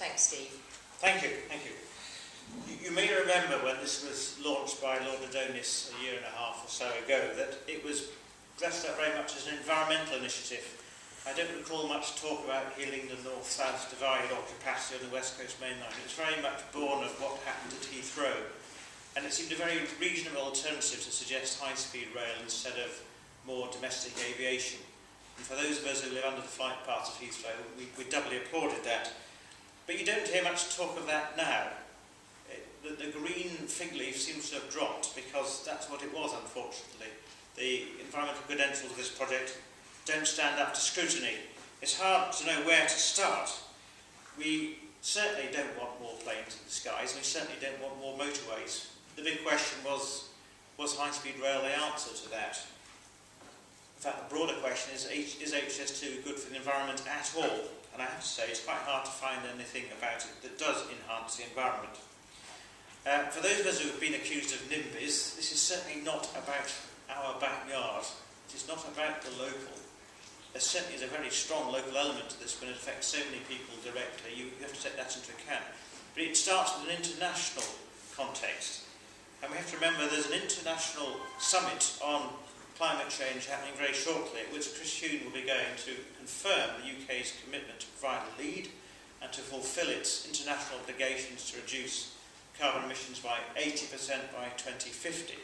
Thanks, Steve. Thank you, thank you. You may remember when this was launched by Lord Adonis a year and a half or so ago that it was dressed up very much as an environmental initiative. I don't recall much talk about healing the north-south divide or capacity on the West Coast mainline. It was very much born of what happened at Heathrow. And it seemed a very reasonable alternative to suggest high-speed rail instead of more domestic aviation. And for those of us who live under the flight paths of Heathrow, we doubly applauded that. But you don't hear much talk of that now. The green fig leaf seems to have dropped because that's what it was, unfortunately. The environmental credentials of this project don't stand up to scrutiny. It's hard to know where to start. We certainly don't want more planes in the skies, and we certainly don't want more motorways. The big question was high-speed rail the answer to that? In fact, the broader question is HS2 good for the environment at all? And I have to say, it's quite hard to find anything about it that does enhance the environment. For those of us who have been accused of NIMBYs, this is certainly not about our backyard. It is not about the local. There certainly is a very strong local element to this when it affects so many people directly. You have to take that into account. But it starts with an international context. And we have to remember there's an international summit on climate change happening very shortly, at which Chris Huhne will be going to confirm the UK's commitment to provide a lead and to fulfil its international obligations to reduce carbon emissions by 80% by 2050.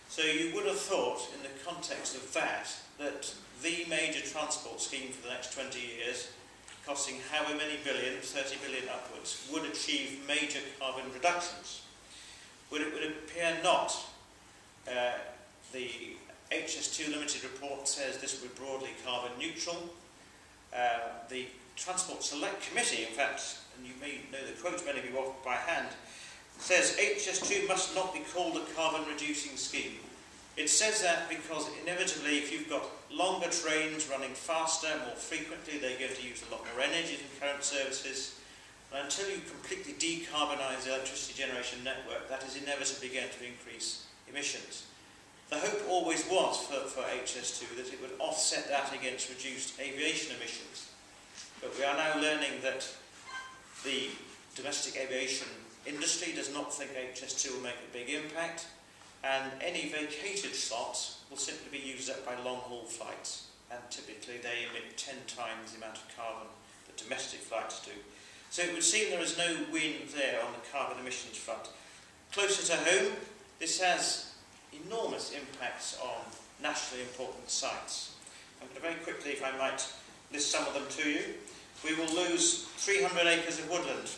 So you would have thought, in the context of that the major transport scheme for the next 20 years, costing however many billion, 30 billion upwards, would achieve major carbon reductions. Would it appear not? The HS2 Limited report says this will be broadly carbon neutral. The Transport Select Committee, in fact, and you may know the quote, many of you off by hand, says HS2 must not be called a carbon reducing scheme. It says that because inevitably if you've got longer trains running faster, more frequently, they're going to use a lot more energy than current services. And until you completely decarbonise the electricity generation network, that is inevitably going to increase emissions. The hope always was for HS2 that it would offset that against reduced aviation emissions. But we are now learning that the domestic aviation industry does not think HS2 will make a big impact, and any vacated slots will simply be used up by long-haul flights, and typically they emit 10 times the amount of carbon that domestic flights do. So it would seem there is no win there on the carbon emissions front. Closer to home, this has enormous impacts on nationally important sites. I'm going to very quickly, if I might, list some of them to you. We will lose 300 acres of woodland,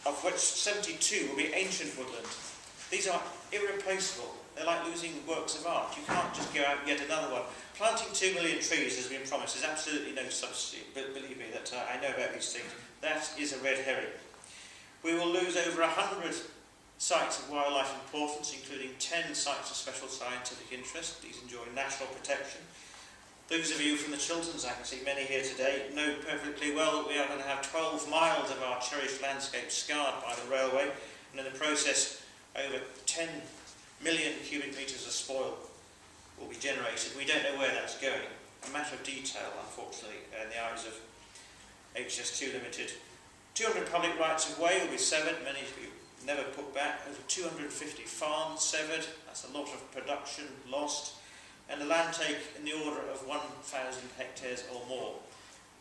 of which 72 will be ancient woodland. These are irreplaceable. They're like losing works of art. You can't just go out and get another one. Planting 2 million trees, as been promised, is absolutely no substitute. But believe me, that I know about these things. That is a red herring. We will lose over 100 sites of wildlife importance, including 10 sites of special scientific interest. These enjoy national protection. Those of you from the Chilterns, I can see many here today, know perfectly well that we are going to have 12 miles of our cherished landscape scarred by the railway, and in the process over 10 million cubic metres of spoil will be generated. We don't know where that's going. A matter of detail, unfortunately, in the eyes of HS2 Limited. 200 public rights of way will be severed, many of you never put back. Over 250 farms severed, that's a lot of production lost, and a land take in the order of 1,000 hectares or more.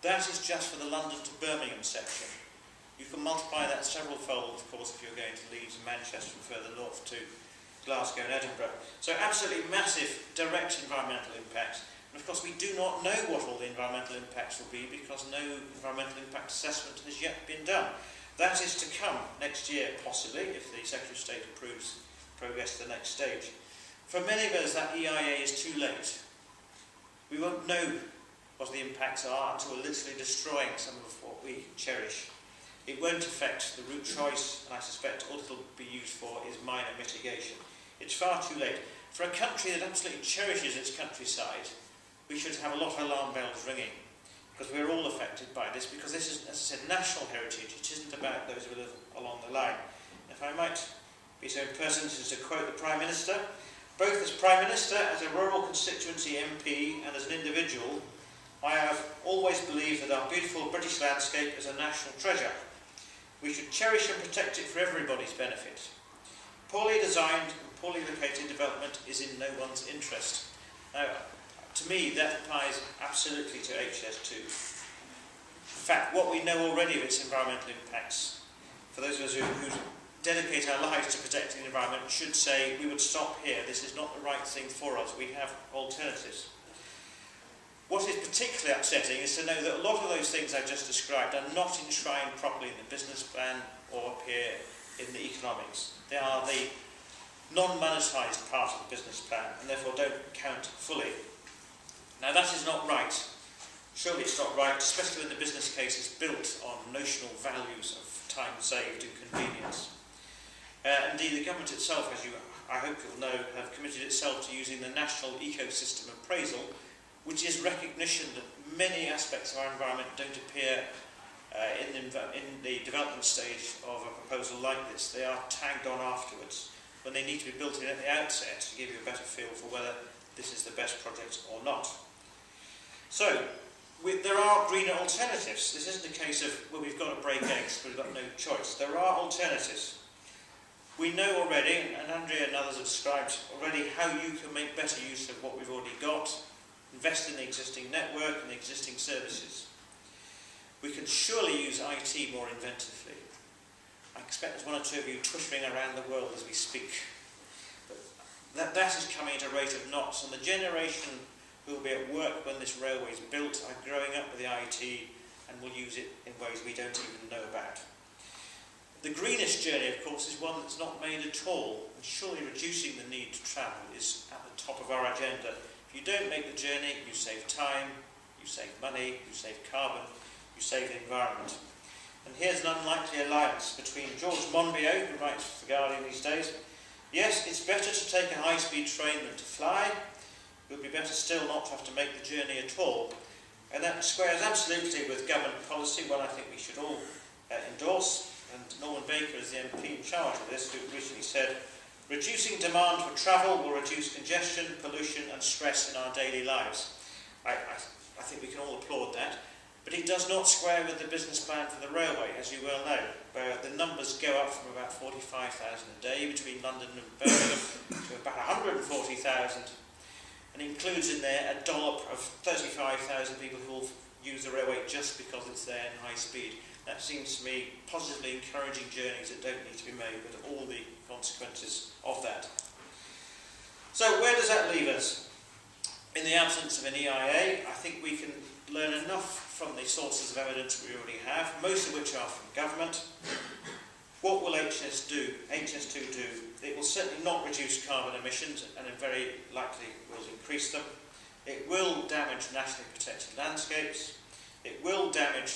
That is just for the London to Birmingham section. You can multiply that several fold, of course, if you're going to Leeds and Manchester and further north to Glasgow and Edinburgh. So absolutely massive direct environmental impacts. And of course we do not know what all the environmental impacts will be because no environmental impact assessment has yet been done. That is to come next year, possibly, if the Secretary of State approves progress to the next stage. For many of us, that EIA is too late. We won't know what the impacts are until we're literally destroying some of what we cherish. It won't affect the route choice, and I suspect all it'll be used for is minor mitigation. It's far too late. For a country that absolutely cherishes its countryside, we should have a lot of alarm bells ringing, because we're all affected by this, because this is, as I said, national heritage. It isn't about those who live along the line. If I might be so impertinent as to quote the Prime Minister, both as Prime Minister, as a rural constituency MP, and as an individual, I have always believed that our beautiful British landscape is a national treasure. We should cherish and protect it for everybody's benefit. Poorly designed and poorly located development is in no one's interest. Now, to me, that applies absolutely to HS2. In fact, what we know already of its environmental impacts, for those of us who dedicate our lives to protecting the environment, should say we would stop here. This is not the right thing for us. We have alternatives. What is particularly upsetting is to know that a lot of those things I just described are not enshrined properly in the business plan or appear in the economics. They are the non-monetised part of the business plan and therefore don't count fully. Now that is not right. Surely it's not right, especially when the business case is built on notional values of time saved and convenience. Indeed, the government itself, as I hope you'll know, have committed itself to using the National Ecosystem Appraisal, which is recognition that many aspects of our environment don't appear in the development stage of a proposal like this. They are tagged on afterwards when they need to be built in at the outset to give you a better feel for whether this is the best project or not. So, there are greener alternatives. This isn't a case of, well, we've got to break eggs, but we've got no choice. There are alternatives. We know already, and Andrea and others have described already, how you can make better use of what we've already got, invest in the existing network and the existing services. We can surely use IT more inventively. I expect there's one or two of you twittering around the world as we speak. But that is coming at a rate of knots, and the generation who will be at work when this railway is built are growing up with the IT and will use it in ways we don't even know about. The greenest journey, of course, is one that's not made at all, and surely reducing the need to travel is at the top of our agenda. If you don't make the journey, you save time, you save money, you save carbon, you save the environment. And here's an unlikely alliance between George Monbiot, who writes for The Guardian these days. Yes, it's better to take a high-speed train than to fly. It would be better still not to have to make the journey at all. And that squares absolutely with government policy, one I think we should all endorse. And Norman Baker is the MP in charge of this, who recently said, reducing demand for travel will reduce congestion, pollution and stress in our daily lives. I think we can all applaud that. But it does not square with the business plan for the railway, as you well know, where the numbers go up from about 45,000 a day between London and Birmingham to about 140,000, and includes in there a dollop of 35,000 people who will use the railway just because it's there in high speed. That seems to me positively encouraging journeys that don't need to be made, but all the consequences of that. So where does that leave us? In the absence of an EIA, I think we can learn enough from the sources of evidence we already have, most of which are from government. What will HS2 do? It will certainly not reduce carbon emissions, and it very likely will increase them. It will damage nationally protected landscapes. It will damage